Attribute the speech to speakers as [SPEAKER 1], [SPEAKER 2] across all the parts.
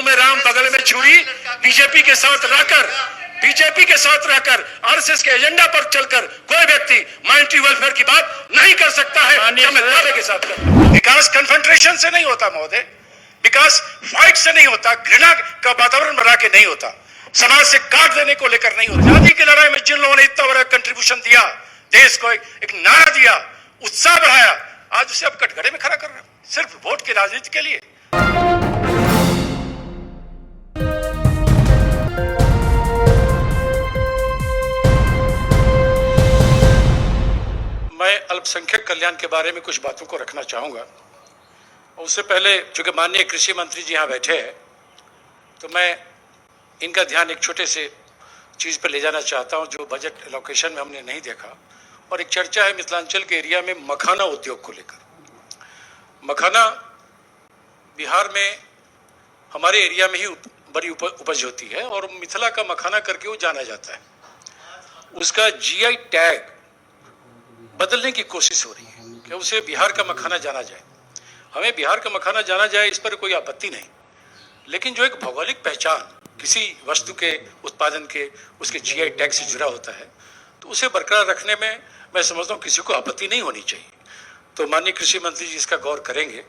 [SPEAKER 1] में राम बगल में छुरी, बीजेपी के साथ रहकर आरएसएस के एजेंडा पर चलकर कोई व्यक्ति माइनॉरिटी वेलफेयर की बात नहीं कर सकता है। मैं दावे के साथ करता। विकास कन्फ्रंटेशन से नहीं होता महोदय, विकास फाइट से नहीं होता, घृणा का वातावरण बना के नहीं होता, समाज से काट देने को लेकर नहीं होता। आजादी की लड़ाई में जिन लोगों ने इतना बड़ा कंट्रीब्यूशन दिया, देश को एक नारा दिया, उत्साह बढ़ाया, आज उसे अब कटघरे में खड़ा कर रहे हैं सिर्फ वोट की राजनीति के लिए। मैं अल्पसंख्यक कल्याण के बारे में कुछ बातों को रखना चाहूंगा। उससे पहले चूंकि माननीय कृषि मंत्री जी यहाँ बैठे हैं, तो मैं इनका ध्यान एक छोटे से चीज पर ले जाना चाहता हूँ जो बजट एलोकेशन में हमने नहीं देखा। और एक चर्चा है मिथिलांचल के एरिया में मखाना उद्योग को लेकर। मखाना बिहार में हमारे एरिया में ही बड़ी उपज होती है और मिथिला का मखाना करके वो जाना जाता है। उसका जीआई टैग बदलने की कोशिश हो रही है कि उसे बिहार का मखाना जाना जाए। हमें बिहार का मखाना जाना जाए, इस पर कोई आपत्ति नहीं, लेकिन जो एक भौगोलिक पहचान किसी वस्तु के उत्पादन के उसके जीआई टैग से जुड़ा होता है, तो उसे बरकरार रखने में मैं समझता हूँ किसी को आपत्ति नहीं होनी चाहिए। तो माननीय कृषि मंत्री जी इसका गौर करेंगे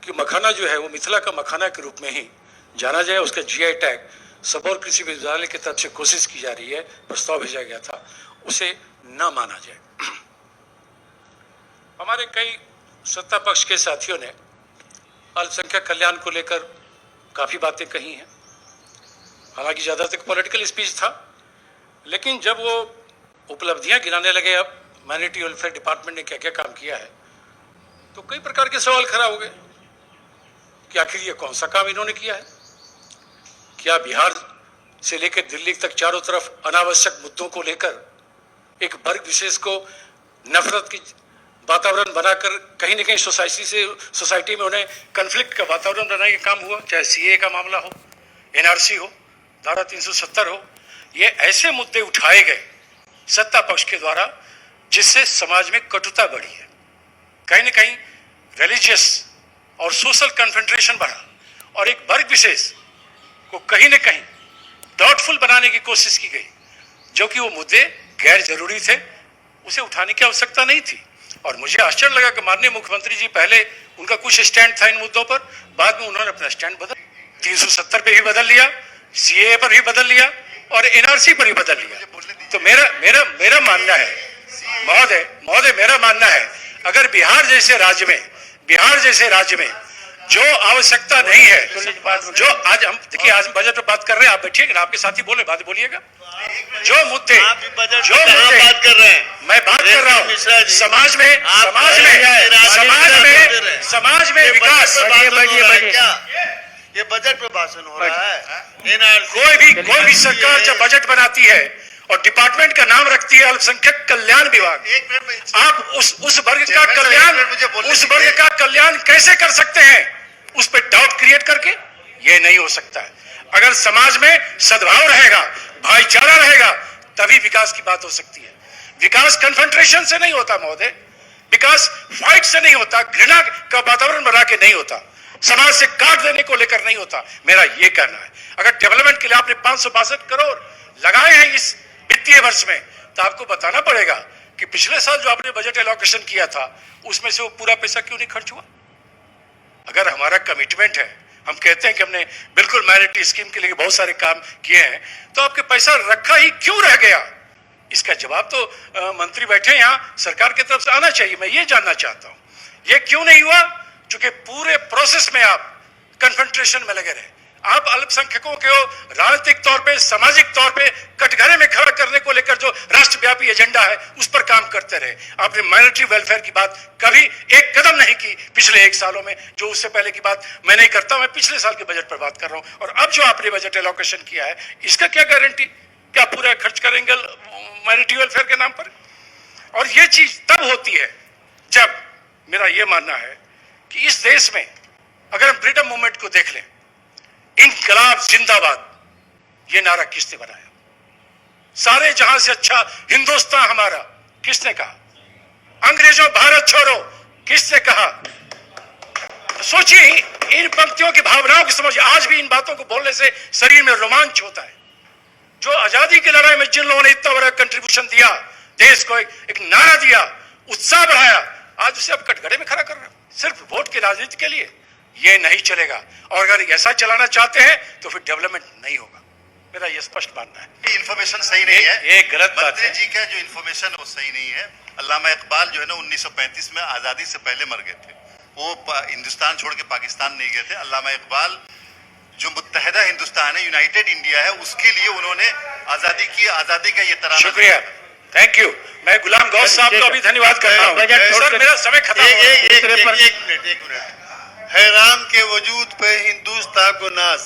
[SPEAKER 1] कि मखाना जो है वो मिथिला का मखाना के रूप में ही जाना जाए। उसका जीआई टैग सबौर कृषि विश्वविद्यालय की तरफ से कोशिश की जा रही है, प्रस्ताव भेजा गया था, उसे न माना जाए। हमारे कई सत्ता पक्ष के साथियों ने अल्पसंख्यक कल्याण को लेकर काफी बातें कही हैं। हालांकि ज्यादातर पॉलिटिकल स्पीच था, लेकिन जब वो उपलब्धियां गिनाने लगे अब माइनॉरिटी वेलफेयर डिपार्टमेंट ने क्या क्या काम किया है, तो कई प्रकार के सवाल खड़ा हो गए कि आखिर ये कौन सा काम इन्होंने किया है। क्या बिहार से लेकर दिल्ली तक चारों तरफ अनावश्यक मुद्दों को लेकर एक वर्ग विशेष को नफरत की वातावरण बनाकर कहीं न कहीं सोसाइटी में उन्हें कन्फ्लिक्ट का वातावरण बनाने का काम हुआ? चाहे सीए का मामला हो, एनआरसी हो, धारा 370 हो, ये ऐसे मुद्दे उठाए गए सत्ता पक्ष के द्वारा जिससे समाज में कटुता बढ़ी है। कहीं न कहीं रिलीजियस और सोशल कन्फ्रंटेशन बढ़ा और एक वर्ग विशेष को कहीं न कहीं डाउटफुल बनाने की कोशिश की गई, जो कि वो मुद्दे गैर जरूरी थे, उसे उठाने की आवश्यकता नहीं थी। और मुझे आश्चर्य लगा कि माननीय मुख्यमंत्री जी पहले उनका कुछ स्टैंड था इन मुद्दों पर, बाद में उन्होंने अपना स्टैंड बदल 370 पे भी बदल लिया, सीए पर भी बदल लिया और एनआरसी पर भी बदल लिया। तो मेरा मानना है महोदय मेरा मानना है, अगर बिहार जैसे राज्य में जो आवश्यकता नहीं है, जो आज हम देखिए, आज बजट पर बात कर रहे हैं, आप बैठिएगा, आपके साथी बोले, बात बोलिएगा। जो मुद्दे बात कर रहे हैं, मैं बात कर रहा हूँ समाज में विकास।
[SPEAKER 2] ये बजट पे भाषण हो रहा है।
[SPEAKER 1] कोई भी सरकार जब बजट बनाती है और डिपार्टमेंट का नाम रखती है अल्पसंख्यक कल्याण विभाग, आप उस वर्ग का कल्याण कैसे कर सकते हैं? उस पर डाउट क्रिएट करके ये नहीं हो सकता है। अगर समाज में सद्भाव रहेगा, भाईचारा रहेगा, तभी विकास की बात हो सकती है। विकास कन्फ्रंटेशन से नहीं होता महोदय, विकास फाइट से नहीं होता, घृणा का वातावरण बना के नहीं होता, समाज से काट देने को लेकर नहीं होता। मेरा ये कहना है, अगर डेवलपमेंट के लिए आपने 562 करोड़ लगाए हैं इस वित्तीय वर्ष में, तो आपको बताना पड़ेगा कि पिछले साल जो आपने बजट एलोकेशन किया था उसमें से वो पूरा पैसा क्यों नहीं खर्च हुआ। अगर हमारा कमिटमेंट है, हम कहते हैं कि हमने बिल्कुल माइनॉरिटी स्कीम के लिए बहुत सारे काम किए हैं, तो आपके पैसा रखा ही क्यों रह गया? इसका जवाब तो मंत्री बैठे यहाँ सरकार की तरफ से आना चाहिए। मैं ये जानना चाहता हूँ ये क्यों नहीं हुआ? क्योंकि पूरे प्रोसेस में आप कन्फ्रंटेशन में लगे रहे। आप अल्पसंख्यकों को राजनीतिक तौर पे, सामाजिक तौर पे कटघरे में खड़ा करने को लेकर जो राष्ट्रव्यापी एजेंडा है उस पर काम करते रहे। आपने माइनॉरिटी वेलफेयर की बात कभी एक कदम नहीं की पिछले 1 सालों में, जो उससे पहले की बात मैं नहीं करता, मैं पिछले साल के बजट पर बात कर रहा हूं। और अब जो आपने बजट एलोकेशन किया है, इसका क्या गारंटी क्या पूरा खर्च करेंगे माइनॉरिटी वेलफेयर के नाम पर? और ये चीज तब होती है जब, मेरा यह मानना है कि इस देश में अगर हम फ्रीडम मूवमेंट को देख लें, इनकलाब जिंदाबाद ये नारा किसने बनाया? सारे जहां से अच्छा हिंदुस्तान हमारा किसने कहा? अंग्रेजों भारत छोड़ो किसने कहा? सोचिए इन पंक्तियों की भावनाओं की समझ, आज भी इन बातों को बोलने से शरीर में रोमांच होता है। जो आजादी की लड़ाई में जिन लोगों ने इतना बड़ा कंट्रीब्यूशन दिया, देश को एक नारा दिया, उत्साह बढ़ाया, आज उसे अब कटघरे में खड़ा कर रहे हो सिर्फ वोट की राजनीति के लिए। ये नहीं चलेगा, और अगर ऐसा चलाना चाहते हैं तो फिर डेवलपमेंट नहीं होगा। मेरा ये स्पष्ट मानना है।
[SPEAKER 2] इन्फॉर्मेशन सही नहीं है,
[SPEAKER 1] ये गलत बात
[SPEAKER 2] मंत्री
[SPEAKER 1] है।
[SPEAKER 2] जी का जो इन्फॉर्मेशन है वो सही नहीं है। अल्लामा इकबाल जो है ना 1935 में आजादी से पहले मर गए थे, वो हिंदुस्तान छोड़ के पाकिस्तान नहीं गए थे। अल्लामा इकबाल जो मुत्तहिदा हिंदुस्तान है, यूनाइटेड इंडिया है, उसके लिए उन्होंने आजादी की, आजादी का ये तराना।
[SPEAKER 1] शुक्रिया, थैंक यू। मैं गुलाम गौस साहब को अभी धन्यवाद करता हूँ। सर मेरा समय खत्म हो गया।
[SPEAKER 2] एक मिनट। हैराम के वजूद पे हिंदुस्तान को नाज,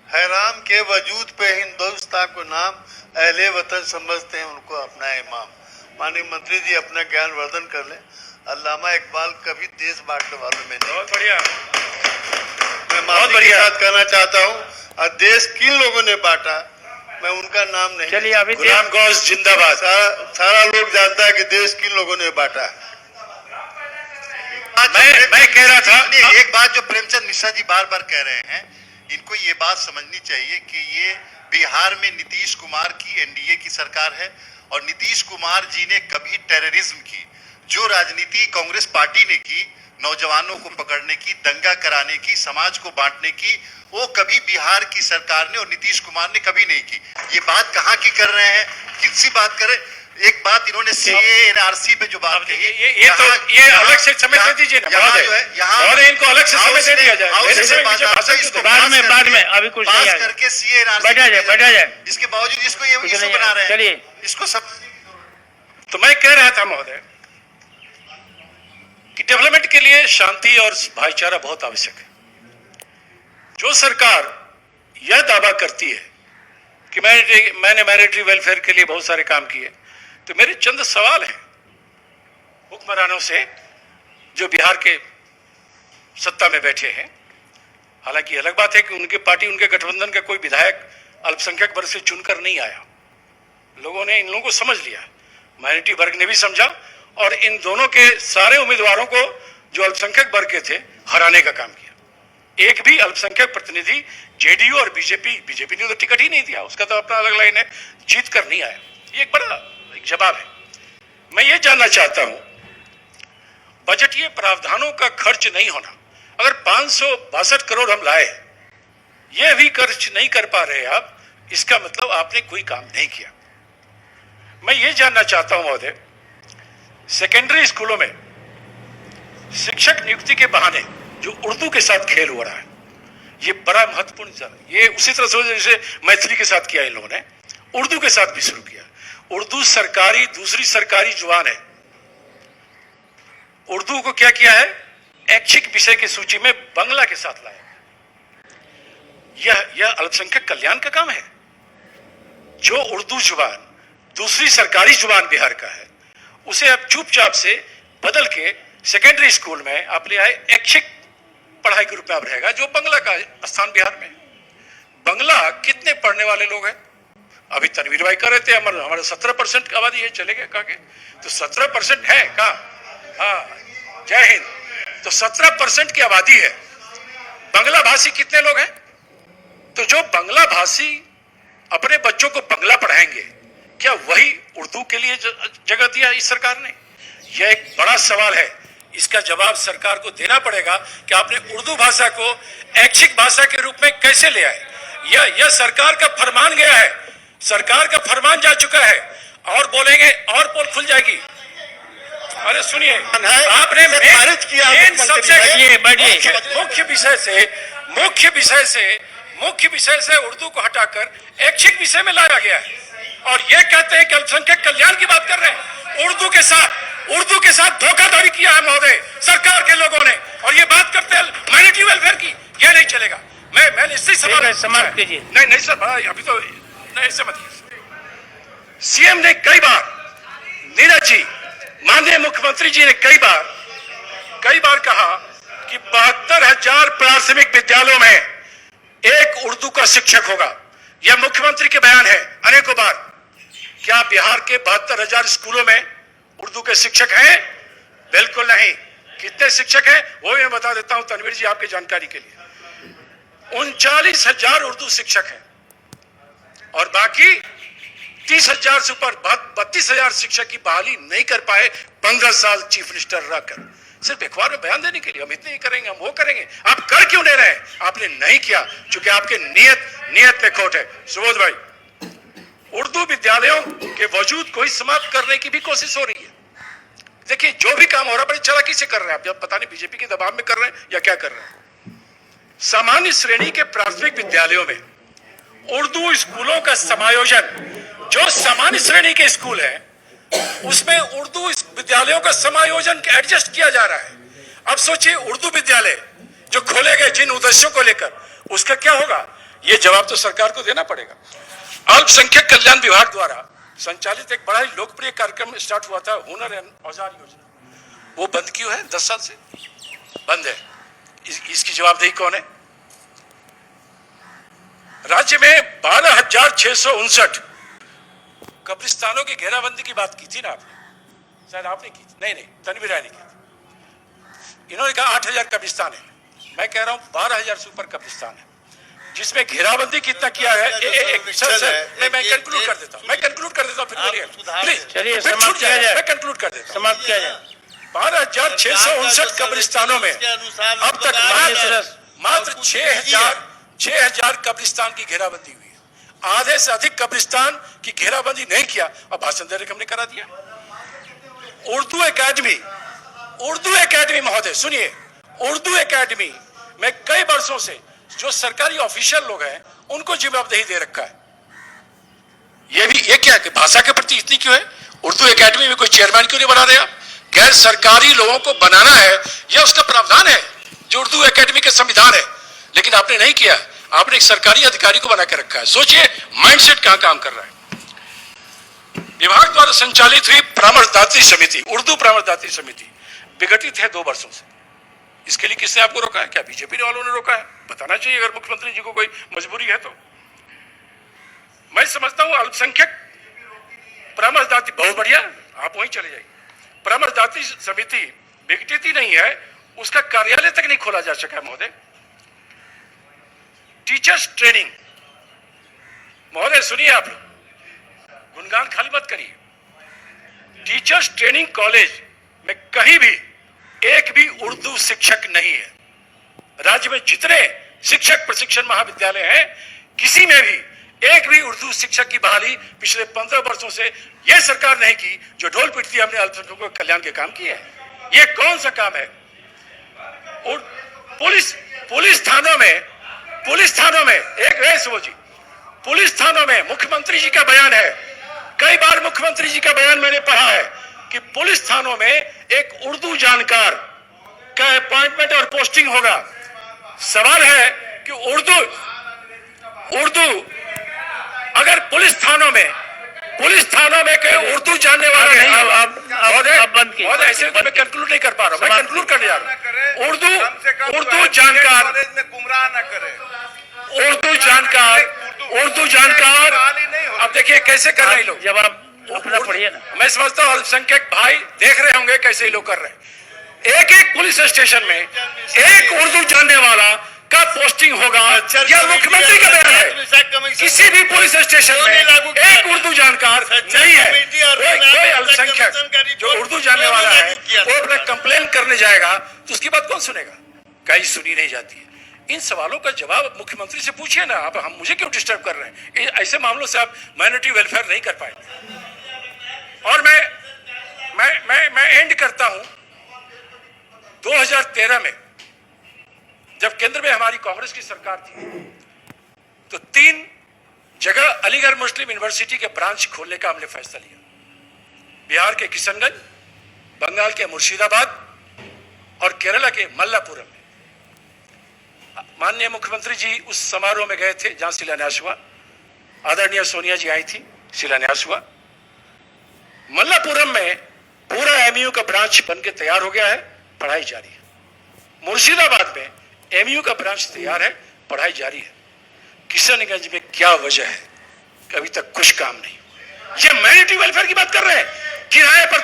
[SPEAKER 2] हैराम के वजूद पे हिंदुस्तान को नाम, अहले वतन समझते हैं उनको अपना इमाम। माननीय मंत्री जी अपना ज्ञान वर्धन कर लें। अल्लामा इकबाल कभी देश बांटने वालों में नहीं।
[SPEAKER 1] बहुत बढ़िया,
[SPEAKER 2] मैं माफी के साथ कहना चाहता हूँ, और देश किन लोगों ने बांटा मैं उनका नाम नहीं।
[SPEAKER 3] चलिए अभी
[SPEAKER 1] गुलाम गौस जिंदाबाद।
[SPEAKER 2] सारा लोग जानता है कि देश किन लोगों ने बांटा।
[SPEAKER 1] मैं कह रहा था,
[SPEAKER 2] एक बात जो प्रेमचंद मिश्रा जी बार बार कह रहे हैं, इनको ये बात समझनी चाहिए कि ये बिहार में नीतीश कुमार की एनडीए की सरकार है, और नीतीश कुमार जी ने कभी टेररिज्म की, जो राजनीति कांग्रेस पार्टी ने की, नौजवानों को पकड़ने की, दंगा कराने की, समाज को बांटने की, वो कभी बिहार की सरकार ने और नीतीश कुमार ने कभी नहीं की। ये बात कहाँ की कर रहे हैं, किसकी बात कर रहे हैं? एक बात इन्होंने CANRC पे जो बात कही,
[SPEAKER 1] ये अलग से समय दे दीजिए ना, और इनको अलग से समय दे दिया जाए।
[SPEAKER 3] बाद में अभी कुछ नहीं आएगा।
[SPEAKER 2] करके CANRC
[SPEAKER 3] बैठा जाए।
[SPEAKER 2] इसके बावजूद इसको ये इशू बना रहे हैं।
[SPEAKER 3] चलिए
[SPEAKER 2] इसको सब
[SPEAKER 1] तो मैं कह रहा था महोदय कि डेवलपमेंट के लिए शांति और भाईचारा बहुत आवश्यक है। जो सरकार यह दावा करती है कि मैंने मैरिटरी वेलफेयर के लिए बहुत सारे काम किए, तो मेरे चंद सवाल हैं हुक्मरानों से जो बिहार के सत्ता में बैठे हैं। हालांकि अलग बात है कि उनकी पार्टी, उनके गठबंधन का कोई विधायक अल्पसंख्यक वर्ग से चुनकर नहीं आया। लोगों ने इन लोगों को समझ लिया, माइनॉरिटी वर्ग ने भी समझा, और इन दोनों के सारे उम्मीदवारों को जो अल्पसंख्यक वर्ग के थे हराने का काम किया। एक भी अल्पसंख्यक प्रतिनिधि जेडीयू और बीजेपी ने तो टिकट ही नहीं दिया, उसका तो अपना अलग लाइन है, जीत कर नहीं आया। ये एक बड़ा जवाब है। मैं ये जानना चाहता हूं, बजटीय प्रावधानों का खर्च नहीं होना, अगर 562 करोड़ हम लाए, ये भी खर्च नहीं कर पा रहे आप, इसका मतलब आपने कोई काम नहीं किया। मैं ये जानना चाहता हूं महोदय, सेकेंडरी स्कूलों में शिक्षक नियुक्ति के बहाने जो उर्दू के साथ खेल हो रहा है, ये बड़ा महत्वपूर्ण। ये उसी तरह से जैसे मैथिली के साथ किया इन लोगों ने, उर्दू के साथ भी शुरू किया। उर्दू सरकारी, दूसरी सरकारी जुबान है। उर्दू को क्या किया है, ऐच्छिक विषय की सूची में बंगला के साथ लाया। यह अल्पसंख्यक कल्याण का काम है। जो उर्दू जुबान दूसरी सरकारी जुबान बिहार का है, उसे अब चुपचाप से बदल के सेकेंडरी स्कूल में आप ले आए, ऐच्छिक पढ़ाई के रूप में अब रहेगा, जो बंगला का स्थान बिहार में। बंगला कितने पढ़ने वाले लोग हैं? अभी तनवीर भाई कह रहे थे हमारे 17% आबादी है, चले गए कहा के, तो 17% है कहा? हाँ, जय हिंद। तो 17% की आबादी है, बंगला भाषी कितने लोग हैं? तो जो बंगला भाषी अपने बच्चों को बंगला पढ़ाएंगे, क्या वही उर्दू के लिए जगह दिया इस सरकार ने? यह एक बड़ा सवाल है। इसका जवाब सरकार को देना पड़ेगा कि आपने उर्दू भाषा को ऐच्छिक भाषा के रूप में कैसे ले आए। यह सरकार का फरमान गया है, सरकार का फरमान जा चुका है, और बोलेंगे और पोल खुल जाएगी। अरे सुनिए, आपने खारिज किया सबसे मुख्य विषय से उर्दू को हटाकर ऐच्छिक विषय में लाया गया है, और यह कहते हैं कि अल्पसंख्यक कल्याण की बात कर रहे हैं। उर्दू के साथ धोखाधड़ी किया है महोदय सरकार के लोगों ने, और ये बात करते हैं माइनॉरिटी वेलफेयर की। यह नहीं चलेगा। मैं इससे समाप्त कीजिए। नहीं सर, अभी तो नहीं, ऐसे मत। सीएम ने कई बार, नीरज जी, माननीय मुख्यमंत्री जी ने कई बार कहा कि 72,000 प्राथमिक विद्यालयों में एक उर्दू का शिक्षक होगा। यह मुख्यमंत्री के बयान है अनेकों बार। क्या बिहार के 72,000 स्कूलों में उर्दू के शिक्षक हैं? बिल्कुल नहीं। कितने शिक्षक हैं वो भी मैं बता देता हूं तनवीर जी आपकी जानकारी के लिए। 39,000 उर्दू शिक्षक हैं और बाकी 30,000 से ऊपर 32,000 शिक्षक की बहाली नहीं कर पाए 15 साल चीफ मिनिस्टर रहकर। सिर्फ अखबार में बयान देने के लिए हम इतने ही करेंगे, हम वो करेंगे। आप कर क्यों नहीं रहे? आपने नहीं किया क्योंकि आपके नियत में खोट है। सुबोध भाई, उर्दू विद्यालयों के वजूद को ही समाप्त करने की भी कोशिश हो रही है। देखिए जो भी काम हो रहा है बड़ी चालाकी से कर रहे हैं आप, जब पता नहीं बीजेपी के दबाव में कर रहे हैं या क्या कर रहे हैं। सामान्य श्रेणी के प्राथमिक विद्यालयों में उर्दू स्कूलों का समायोजन, जो सामान्य श्रेणी के स्कूल है उसमें उर्दू विद्यालयों का समायोजन एडजस्ट किया जा रहा है। अब सोचिए उर्दू विद्यालय जो खोले गए जिन उद्देश्यों को लेकर, उसका क्या होगा? ये जवाब तो सरकार को देना पड़ेगा। अल्पसंख्यक कल्याण विभाग द्वारा संचालित एक बड़ा ही लोकप्रिय कार्यक्रम स्टार्ट हुआ था, हुनर एंड औजार योजना। वो बंद क्यों है? 10 साल से बंद है। इसकी जवाबदेही कौन है? राज्य में 12,659 कब्रिस्तानों की घेराबंदी की बात की थी ना आपने, शायद आपने की थी। नहीं, तनवीर राय ने की थी। इन्होंने कहा 8,000 कब्रिस्तान है। मैं कह रहा हूं 12,000 से ऊपर कब्रिस्तान है, जिसमें घेराबंदी कितना किया है। मैं कंक्लूड कर देता हूं, फिर
[SPEAKER 3] चलिए समाप्त किया जाए।
[SPEAKER 1] मैं कंक्लूड कर देता हूं।
[SPEAKER 3] समाप्त किया जाए।
[SPEAKER 1] 12,659 कब्रिस्तानों में अब तक मात्र 6,000 कब्रिस्तान की घेराबंदी हुई है। आधे से अधिक कब्रिस्तान की घेराबंदी नहीं किया, अब भाषण देने का हमने करा दिया। उर्दू एकेडमी महोदय सुनिए, उर्दू एकेडमी में कई वर्षों से जो सरकारी ऑफिशियल लोग हैं उनको जवाबदेही दे रखा है। ये क्या कि भाषा के प्रति इतनी क्यों है? उर्दू एकेडमी में कोई चेयरमैन क्यों नहीं बना रहे? गैर सरकारी लोगों को बनाना है, यह उसका प्रावधान है जो उर्दू एकेडमी के संविधान है, लेकिन आपने नहीं किया। आपने एक सरकारी अधिकारी को बना के रखा है। सोचिए माइंडसेट कहां काम कर रहा है। विभाग द्वारा संचालित हुई परामर्शदात्री समिति, उर्दू परामर्शदात्री समिति विघटित है 2 वर्षों से। इसके लिए किसने आपको रोका है? क्या बीजेपी वालों ने रोका है? बताना चाहिए अगर मुख्यमंत्री जी को कोई मजबूरी है तो। मैं समझता हूं अल्पसंख्यक परामर्शदात्री, बहुत बढ़िया, आप वहीं चले जाइए। परामर्शदात्री समिति विघटित ही नहीं है, उसका कार्यालय तक नहीं खोला जा सका महोदय। टीचर्स ट्रेनिंग, महोदय सुनिए, आप लोग गुणगान खाली मत करिए। टीचर्स ट्रेनिंग कॉलेज में कहीं भी एक भी उर्दू शिक्षक नहीं है। राज्य में जितने शिक्षक प्रशिक्षण महाविद्यालय हैं, किसी में भी एक भी उर्दू शिक्षक की बहाली पिछले 15 वर्षों से यह सरकार नहीं की, जो ढोल पीटती हमने अल्पसंख्यकों के कल्याण के काम किए हैं। यह कौन सा काम है? पुलिस थानों में पुलिस थानों में मुख्यमंत्री जी का बयान है, कई बार मुख्यमंत्री जी का बयान मैंने पढ़ा है कि पुलिस थानों में एक उर्दू जानकार का अपॉइंटमेंट और पोस्टिंग होगा। सवाल है कि उर्दू अगर पुलिस थानों में कोई उर्दू जानने वाला नहीं, और ऐसे तो मैं कंक्लूड नहीं कर पा रहा हूं, मैं कंक्लूड करने जा रहा हूं। उर्दू जानकार अब देखिए कैसे कर रहे हैं लोग।
[SPEAKER 3] जब आप अपना पढ़िए ना।
[SPEAKER 1] मैं समझता हूं अल्पसंख्यक भाई देख रहे होंगे कैसे ही लोग कर रहे हैं। एक पुलिस स्टेशन में एक उर्दू जानने वाला का पोस्टिंग होगा, यह मुख्यमंत्री का बयान है। किसी भी पुलिस स्टेशन में एक उर्दू जानकार नहीं है। कोई अल्पसंख्यक जो उर्दू जानने वाला है वो अपना कंप्लेन करने जाएगा तो उसकी बात कौन सुनेगा? कहीं सुनी नहीं जाती है। इन सवालों का जवाब मुख्यमंत्री से पूछिए ना। आप हम मुझे क्यों डिस्टर्ब कर रहे हैं? ऐसे मामलों से आप माइनॉरिटी वेलफेयर नहीं कर पाएंगे। और मैं एंड करता हूं। 2013 में जब केंद्र में हमारी कांग्रेस की सरकार थी तो 3 जगह अलीगढ़ मुस्लिम यूनिवर्सिटी के ब्रांच खोलने का हमने फैसला लिया। बिहार के किशनगंज, बंगाल के मुर्शिदाबाद और केरला के मल्लापुरम में। माननीय मुख्यमंत्री जी उस समारोह में गए थे जहां शिलान्यास हुआ। आदरणीय सोनिया जी आई थी, शिलान्यास हुआ। मल्लापुरम में पूरा एमयू का ब्रांच बनके तैयार हो गया है, पढ़ाई जारी है। मुर्शिदाबाद में एमयू का ब्रांच तैयार है, पढ़ाई जारी है। किशनगंज में क्या वजह है? अभी तक कुछ काम नहीं। ये माइनॉरिटी वेलफेयर की बात कर रहे हैं। किराए पर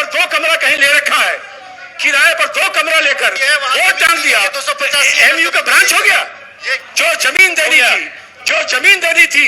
[SPEAKER 1] 2 कमरा कहीं ले रखा है। किराए पर 2 कमरा लेकर वोट डाल दिया,
[SPEAKER 2] 285
[SPEAKER 1] एमयू का ब्रांच हो गया। जो जमीन देनी थी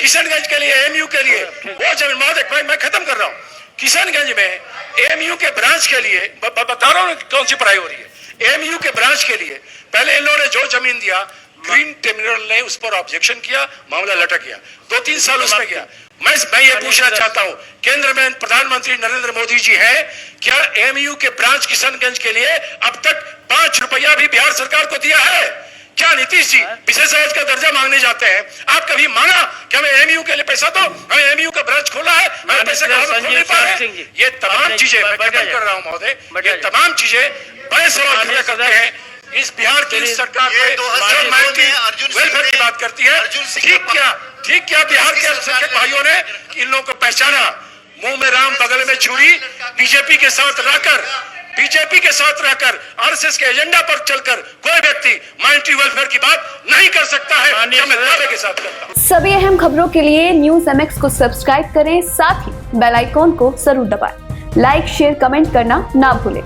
[SPEAKER 1] किशनगंज के लिए, एमयू के लिए, वो जमीन, महोदय मैं खत्म कर रहा हूँ, किशनगंज में एमयू के ब्रांच के लिए बता रहा हूँ कौन सी पढ़ाई हो रही है। एमयू के ब्रांच के लिए पहले इन लोगों ने जो जमीन दिया, ग्रीन ट्रिब्यूनल ने उस पर ऑब्जेक्शन किया, मामला लटक गया, 2-3 साल उसमें गया। मैं ये पूछना चाहता हूं, केंद्र में प्रधानमंत्री नरेंद्र मोदी जी हैं, क्या एमयू के ब्रांच किशनगंज के लिए अब तक 5 रुपया भी बिहार सरकार को दिया है? क्या नीतीश जी विशेष राज्य का दर्जा मांगने जाते हैं, आप कभी मांगा कि हमें एमयू के लिए पैसा दो, हमें एमयू का ब्रांच खोला है, हमें पैसे का खोल नहीं पा रहे? ये तमाम चीजें मैं खत्म कर रहा हूं महोदय, ये तमाम चीजें बड़े सवाल खड़े करते हैं। इस बिहार की सरकार वेलफेयर की बात करती है, ठीक क्या बिहार के अल्पसंख्यक भाइयों ने इन लोगों को पहचाना? मुंह में राम बगल में छुरी, बीजेपी के साथ रहकर आरएसएस के एजेंडा पर चलकर कोई व्यक्ति माइनॉरिटी वेलफेयर की बात नहीं कर सकता है, जो मैं दावे के साथ करता हूं।
[SPEAKER 4] सभी अहम खबरों के लिए न्यूज MX को सब्सक्राइब करें, साथ ही बेल आइकॉन को जरूर दबाएं। लाइक, शेयर, कमेंट करना ना भूलें।